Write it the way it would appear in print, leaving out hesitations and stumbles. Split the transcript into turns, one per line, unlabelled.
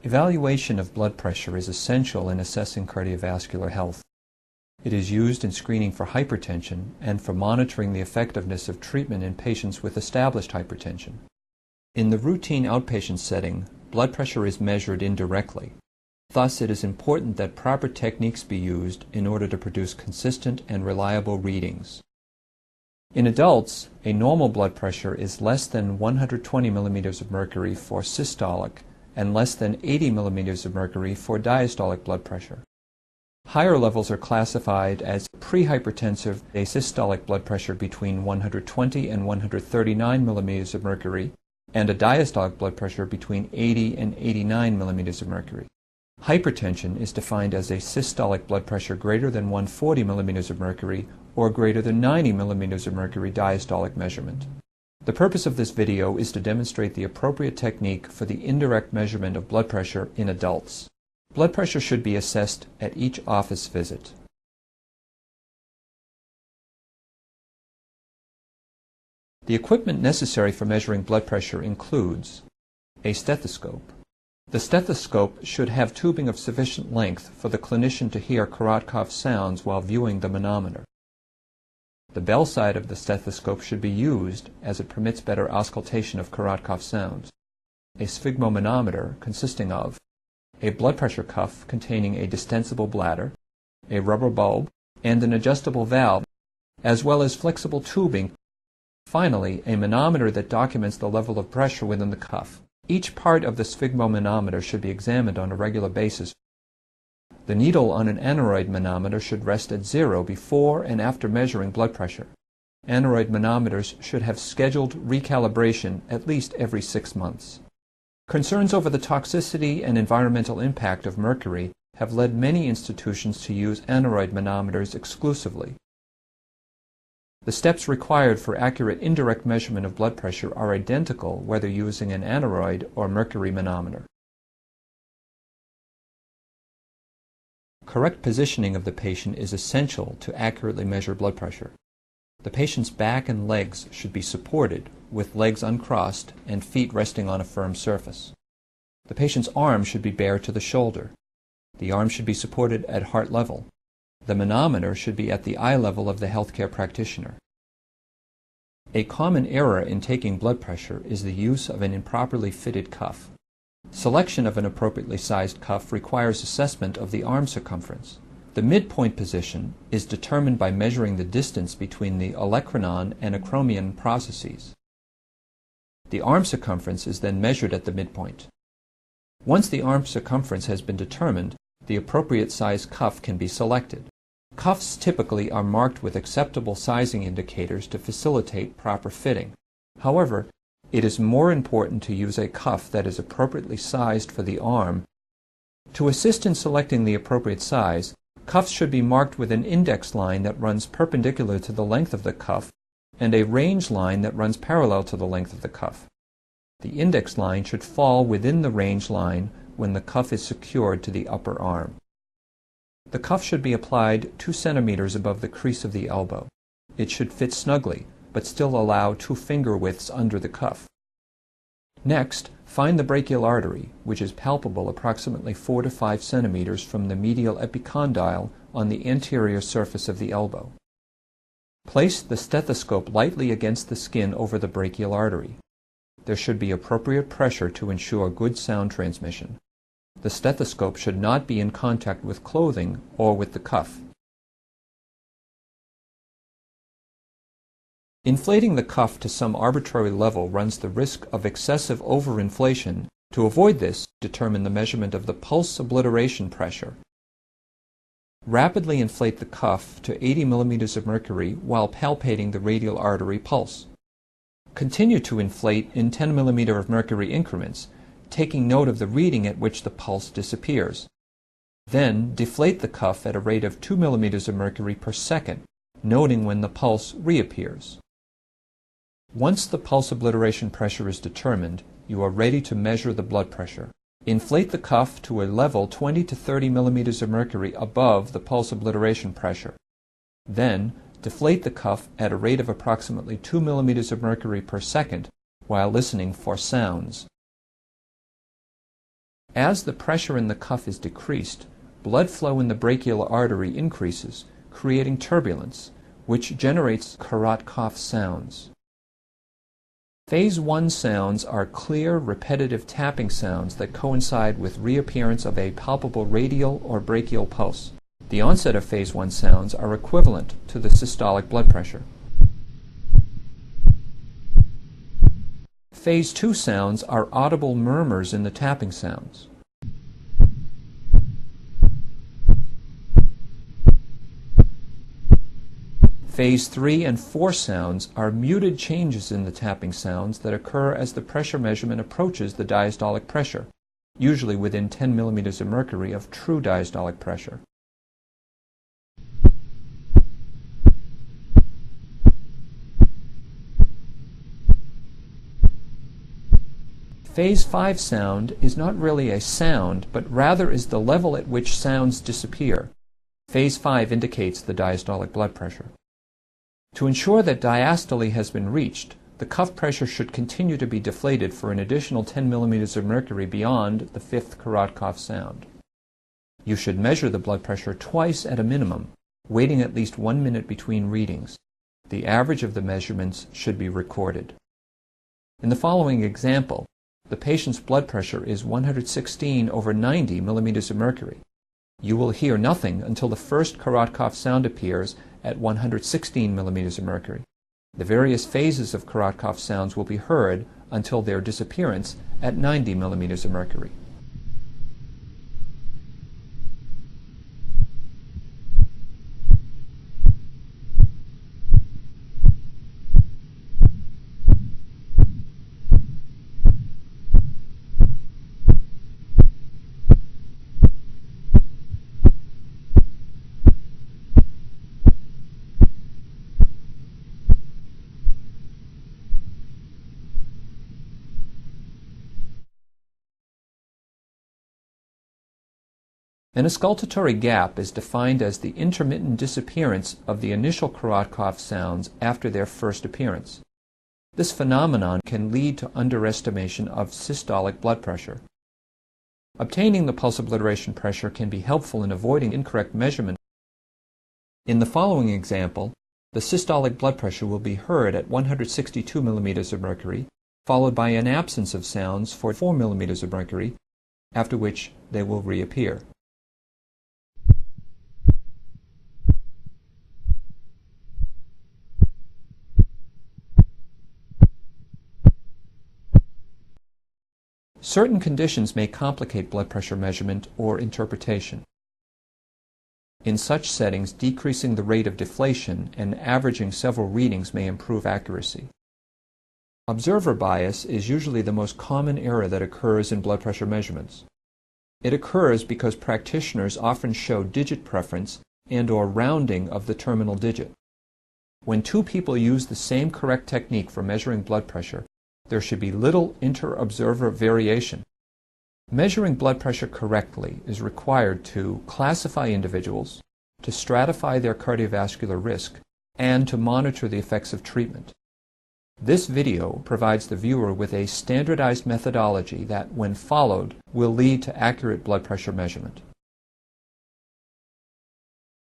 Evaluation of blood pressure is essential in assessing cardiovascular health. It is used in screening for hypertension and for monitoring the effectiveness of treatment in patients with established hypertension. In the routine outpatient setting, blood pressure is measured indirectly. Thus, it is important that proper techniques be used in order to produce consistent and reliable readings. In adults, a normal blood pressure is less than 120 millimeters of mercury for systolic and less than 80 millimeters of mercury for diastolic blood pressure. Higher levels are classified as prehypertensive asystolic blood pressure between 120 and 139 millimeters of mercury, and a diastolic blood pressure between 80 and 89 millimeters of mercury. Hypertension is defined as a systolic blood pressure greater than 140 millimeters of mercury or greater than 90 millimeters of mercury diastolic measurement. The purpose of this video is to demonstrate the appropriate technique for the indirect measurement of blood pressure in adults. Blood pressure should be assessed at each office visit. The equipment necessary for measuring blood pressure includes a stethoscope. The stethoscope should have tubing of sufficient length for the clinician to hear Korotkov sounds while viewing the manometer. The bell side of the stethoscope should be used as it permits better auscultation of Korotkov sounds. A sphygmomanometer consisting of a blood pressure cuff containing a distensible bladder, a rubber bulb, and an adjustable valve, as well as flexible tubing. Finally, a manometer that documents the level of pressure within the cuff. Each part of the sphygmomanometer should be examined on a regular basis. The needle on an aneroid manometer should rest at 0 before and after measuring blood pressure. Aneroid manometers should have scheduled recalibration at least every 6 months. Concerns over the toxicity and environmental impact of mercury have led many institutions to use aneroid manometers exclusively. The steps required for accurate indirect measurement of blood pressure are identical whether using an aneroid or mercury manometer. Correct positioning of the patient is essential to accurately measure blood pressure. The patient's back and legs should be supported, with legs uncrossed and feet resting on a firm surface. The patient's arm should be bare to the shoulder. The arm should be supported at heart level. The manometer should be at the eye level of the healthcare practitioner. A common error in taking blood pressure is the use of an improperly fitted cuff. Selection of an appropriately sized cuff requires assessment of the arm circumference. The midpoint position is determined by measuring the distance between the olecranon and acromion processes. The arm circumference is then measured at the midpoint. Once the arm circumference has been determined, the appropriate size cuff can be selected. Cuffs typically are marked with acceptable sizing indicators to facilitate proper fitting. However, it is more important to use a cuff that is appropriately sized for the arm. To assist in selecting the appropriate size, cuffs should be marked with an index line that runs perpendicular to the length of the cuff and a range line that runs parallel to the length of the cuff. The index line should fall within the range line when the cuff is secured to the upper arm. The cuff should be applied 2 centimeters above the crease of the elbow. It should fit snugly, but still allow 2 finger widths under the cuff. Next, find the brachial artery, which is palpable approximately 4 to 5 centimeters from the medial epicondyle on the anterior surface of the elbow. Place the stethoscope lightly against the skin over the brachial artery. There should be appropriate pressure to ensure good sound transmission. The stethoscope should not be in contact with clothing or with the cuff. Inflating the cuff to some arbitrary level runs the risk of excessive overinflation. To avoid this, determine the measurement of the pulse obliteration pressure. Rapidly inflate the cuff to 80 millimeters of mercury while palpating the radial artery pulse. Continue to inflate in 10 millimeter of mercury increments, taking note of the reading at which the pulse disappears. Then deflate the cuff at a rate of 2 millimeters of mercury per second, noting when the pulse reappears. Once the pulse obliteration pressure is determined, you are ready to measure the blood pressure. Inflate the cuff to a level 20 to 30 millimeters of mercury above the pulse obliteration pressure. Then, deflate the cuff at a rate of approximately 2 millimeters of mercury per second while listening for sounds. As the pressure in the cuff is decreased, blood flow in the brachial artery increases, creating turbulence, which generates carot cough sounds. Phase 1 sounds are clear, repetitive tapping sounds that coincide with reappearance of a palpable radial or brachial pulse. The onset of Phase 1 sounds are equivalent to the systolic blood pressure. Phase 2 sounds are audible murmurs in the tapping sounds. Phase 3 and 4 sounds are muted changes in the tapping sounds that occur as the pressure measurement approaches the diastolic pressure, usually within 10 millimeters of mercury of true diastolic pressure. Phase 5 sound is not really a sound, but rather is the level at which sounds disappear. Phase 5 indicates the diastolic blood pressure. To ensure that diastole has been reached, the cuff pressure should continue to be deflated for an additional 10 millimeters of mercury beyond the 5th carot cough sound. You should measure the blood pressure twice at a minimum, waiting at least 1 minute between readings. The average of the measurements should be recorded. In the following example, the patient's blood pressure is 116/90 millimeters of mercury. You will hear nothing until the first carot cough sound appears at 116 millimeters of mercury. The various phases of carot cough sounds will be heard until their disappearance at 90 millimeters of mercury. An auscultatory gap is defined as the intermittent disappearance of the initial carot cough sounds after their first appearance. This phenomenon can lead to underestimation of systolic blood pressure. Obtaining the pulse obliteration pressure can be helpful in avoiding incorrect measurement. In the following example, the systolic blood pressure will be heard at 162 millimeters of mercury, followed by an absence of sounds for 4 millimeters of mercury, after which they will reappear. Certain conditions may complicate blood pressure measurement or interpretation. In such settings, decreasing the rate of deflation and averaging several readings may improve accuracy. Observer bias is usually the most common error that occurs in blood pressure measurements. It occurs because practitioners often show digit preference and/or rounding of the terminal digit. When two people use the same correct technique for measuring blood pressure, there should be little inter-observer variation. Measuring blood pressure correctly is required to classify individuals, to stratify their cardiovascular risk, and to monitor the effects of treatment. This video provides the viewer with a standardized methodology that, when followed, will lead to accurate blood pressure measurement.